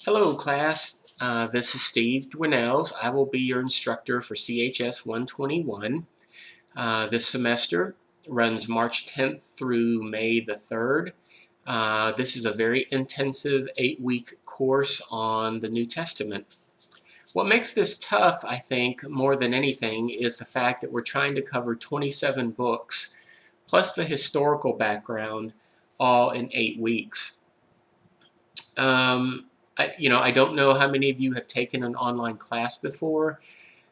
Hello class, this is Steve Dwinnells. I will be your instructor for CHS 121. This semester runs March 10th through May the 3rd. This is a very intensive 8-week course on the New Testament. What makes this tough, I think, more than anything, is the fact that we're trying to cover 27 books plus the historical background all in 8 weeks. I don't know how many of you have taken an online class before,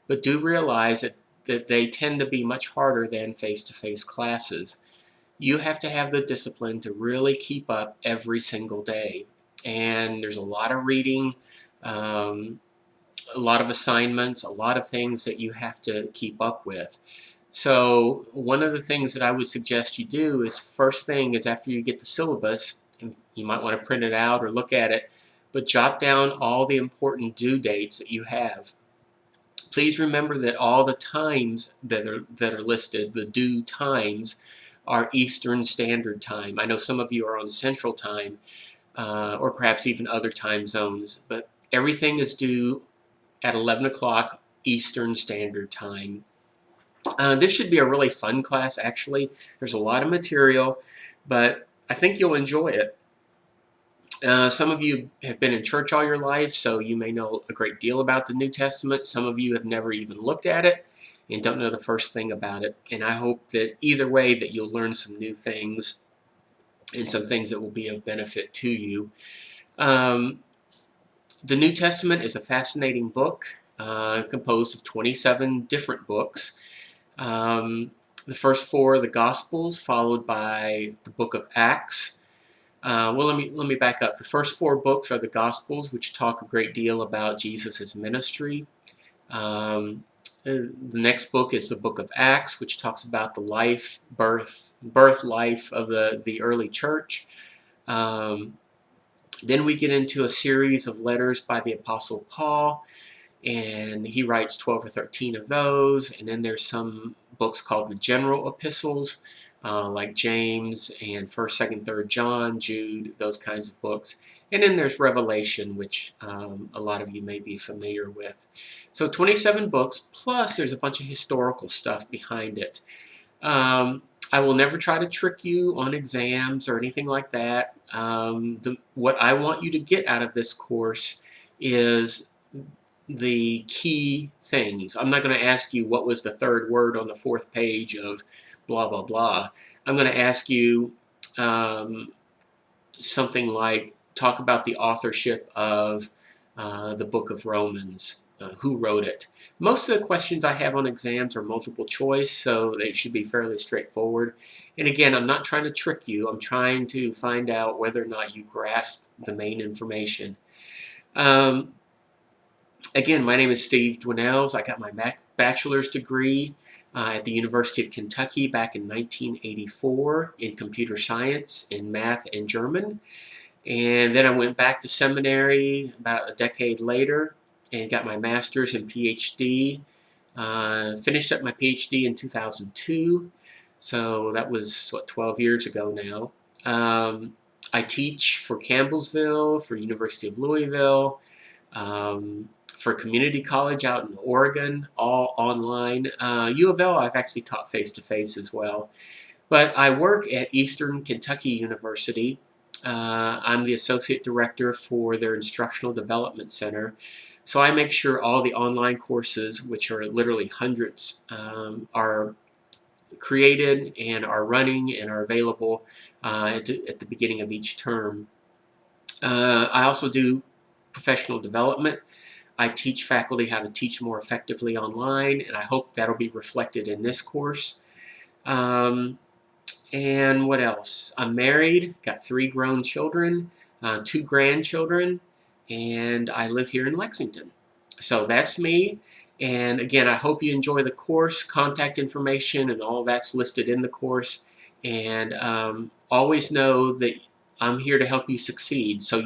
but do realize that they tend to be much harder than face-to-face classes. You have to have the discipline to really keep up every single day. And there's a lot of reading, a lot of assignments, a lot of things that you have to keep up with. So one of the things that I would suggest you do is, first thing is, after you get the syllabus, and you might want to print it out or look at it, but jot down all the important due dates that you have. Please remember that all the times that are listed, the due times, are Eastern Standard Time. I know some of you are on Central Time, or perhaps even other time zones, but everything is due at 11 o'clock Eastern Standard Time. This should be a really fun class, actually. There's a lot of material, but I think you'll enjoy it. Some of you have been in church all your life, so you may know a great deal about the New Testament. Some of you have never even looked at it and don't know the first thing about it. And I hope that either way that you'll learn some new things and some things that will be of benefit to you. The New Testament is a fascinating book, composed of 27 different books. The first 4 are the Gospels, followed by the book of Acts. Let me back up. The first 4 books are the Gospels, which talk a great deal about Jesus' ministry. The next book is the book of Acts, which talks about the birth life of the early church. Then we get into a series of letters by the Apostle Paul, and he writes 12 or 13 of those. And then there's some books called the general epistles, like James and 1st, 2nd, 3rd John, Jude, those kinds of books. And then there's Revelation, which a lot of you may be familiar with. So 27 books, plus there's a bunch of historical stuff behind it. I will never try to trick you on exams or anything like that. What I want you to get out of this course is the key things. I'm not going to ask you what was the 3rd word on the 4th page of blah, blah, blah. I'm going to ask you something like, talk about the authorship of the book of Romans. Who wrote it? Most of the questions I have on exams are multiple choice, so they should be fairly straightforward. And again, I'm not trying to trick you. I'm trying to find out whether or not you grasp the main information. Again, my name is Steve Dwinnells. I got my bachelor's degree at the University of Kentucky back in 1984 in computer science, in math, and German. And then I went back to seminary about a decade later and got my master's and PhD. Finished up my PhD in 2002, so that was, what, 12 years ago now. I teach for Campbellsville, for University of Louisville, for community college out in Oregon, all online. U of L, I've actually taught face-to-face as well. But I work at Eastern Kentucky University. I'm the associate director for their Instructional Development Center. So I make sure all the online courses, which are literally hundreds, are created and are running and are available at the beginning of each term. I also do professional development. I teach faculty how to teach more effectively online, and I hope that'll be reflected in this course. And what else? I'm married, got 3 grown children, 2 grandchildren, and I live here in Lexington. So that's me. And again, I hope you enjoy the course. Contact information and all that's listed in the course. And always know that I'm here to help you succeed. So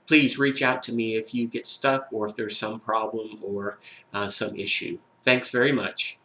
please reach out to me if you get stuck or if there's some problem or some issue. Thanks very much.